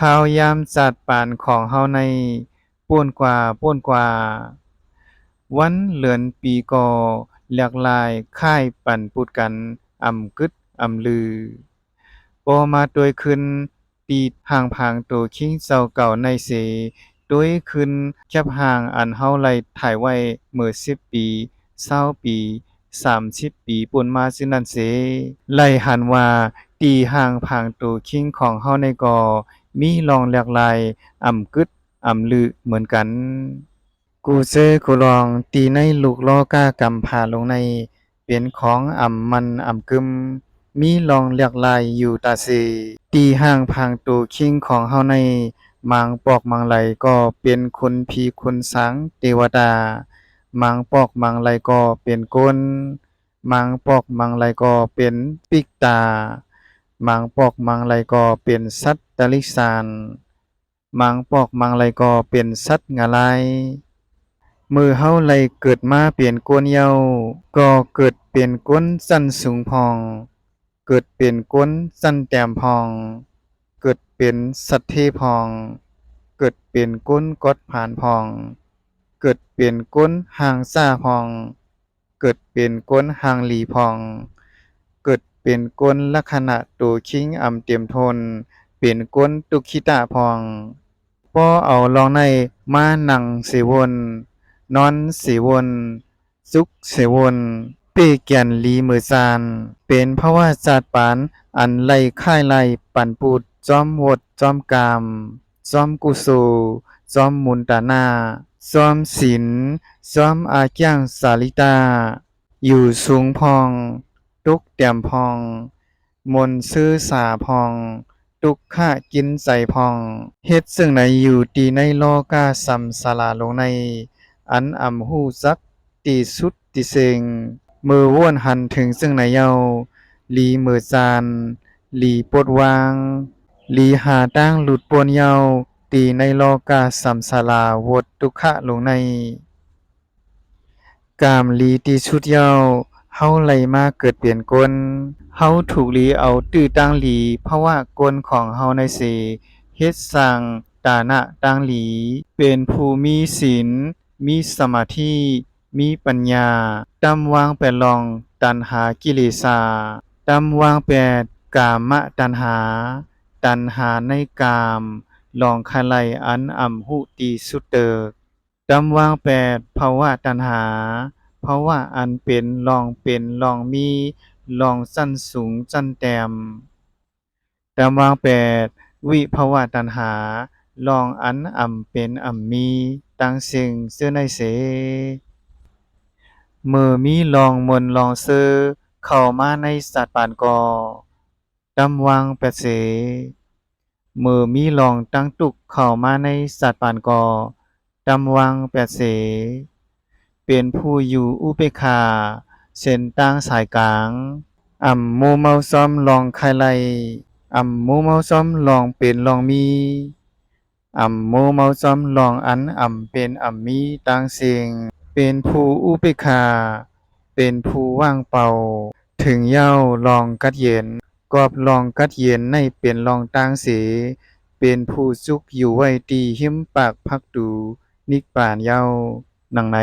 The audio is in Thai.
ข่าวยามจัดปานของเฮาในป่วนกว่าวันเลือนปีก่อหลากหลายค่ายปั่นปุดกันอำกึดอำลือบ่มาตวยขึ้นตีห่างผางโตคิงเจ้าเก่าในเสตวยขึ้นแคบห่างอันเฮาไล่ถ่ายไว้เมื่อ10ปี20ปี30ปีป่นมาซื่อนั่นเสไล่หันว่าตีห่างผางโตคิงของเฮาในก่อมีรองหลากหลายอำกึดอำลือเหมือนกัน กูเจอกูลองตีในลูกล้อกากำผาลงในเป็นของอ่ำมันอ่ำกึมมีลองเลือกลายอยู่ตาสีตีห่างพางตูคิงของเฮาในมังปอกมังไหลก็เป็นคนพีคนสังเทวดามังปอกมังไหลก็เป็นก้นมังปอกมังไหลก็เป็นปิกตามังปอกมังไหลก็เป็นสัตว์ตลิสานมังปอกมังไหลก็เป็นสัตว์งาลาย มือเฮาไหลเกิดมาเปลี่ยนกวนเยาก็เกิดเป็นก้นสั้นสูงพองเกิดเป็นก้นสั้นแต้มพองเกิดเป็นสัตว์เทพองเกิดเป็นก้นกอดผานพองเกิดเป็นก้นหางซ่าพองเกิดเป็นก้นหางหลีพองเกิดเป็นก้นลักษณะตูคิงอำเตียมทนเป็นก้นตุคิตะพองป้อเอาลองในมานั่งเสวนนอนเสวนสุกเสวนเป้แก่นลีมือซานเป็นภาวะจาดปานอันไล่ค่ายไล่ปั่นปูดจอมวดจอมกามจอมกุโสจอมมุนตานาจอมศิลจอมอาเกียงสาลิตาอยู่สูงพองตุกแต้มพองมนซื้อสาพองตุกขะกินใจพองเฮ็ดซึ่งไหนอยู่ตีในโลกาสัมสลาลงในอันอำหูจักตีสุดติเซงมือว่วนหันถึงซึ่งไหนเยาลีมือจานลีปดวางลีหาตั้งหลุดปวนเยาตีในโลกาสัมสลาวดตุขะลงใน กามลีตีชุดเหย้าเฮาไหลมาเกิดเปลี่ยนกลเฮาถูกลีเอาตื้อตั้งหลีเพราะว่ากลของเฮาในเสเฮ็ดสร้างตานะตั้งหลีเป็นผู้มีศีลมีสมาธิมีปัญญาตำวางแปดลองตัณหากิเลสาตำวางแปดกามะตัณหาตัณหาในกามลองคาไลอันอำหุตีสุดเติก จำวางแปดภาวะตัณหาภาวะอันเป็นลองเป็นลองมีลองสั้นสูงสั้นแต้มจำวางแปดวิภาวะตัณหาลองอันอ่ำเป็นอ่ำมีตั้งสิ่งเสื้อในเสเมื่อมีลองมนลองเซอเข้ามาในสัตว์ปานกอจำวางแปดเส เมื่อมีลองตั้งตุกเข้ามาในสัตว์ปานกอจำวังแปดเสเป็นผู้อยู่อุเบกขาเส้นตั้งสายกลางอ่ำโมเมาซ้อมลองคายไลอ่ำโมเมาซ้อมลองเป็นลองมีอ่ำโมเมาซ้อมลองอันอ่ำเป็นอ่ำมีตั้งเสียงเป็นผู้อุเบกขาเป็นผู้ว่างเปล่าถึงเหย้าลองกัดเย็น กอบลองกัดเย็นในเป็นลองต่างเสเป็นผู้สุขอยู่ไว้ตีหิมปากพักดูนิกป่านเย้าหนังไหน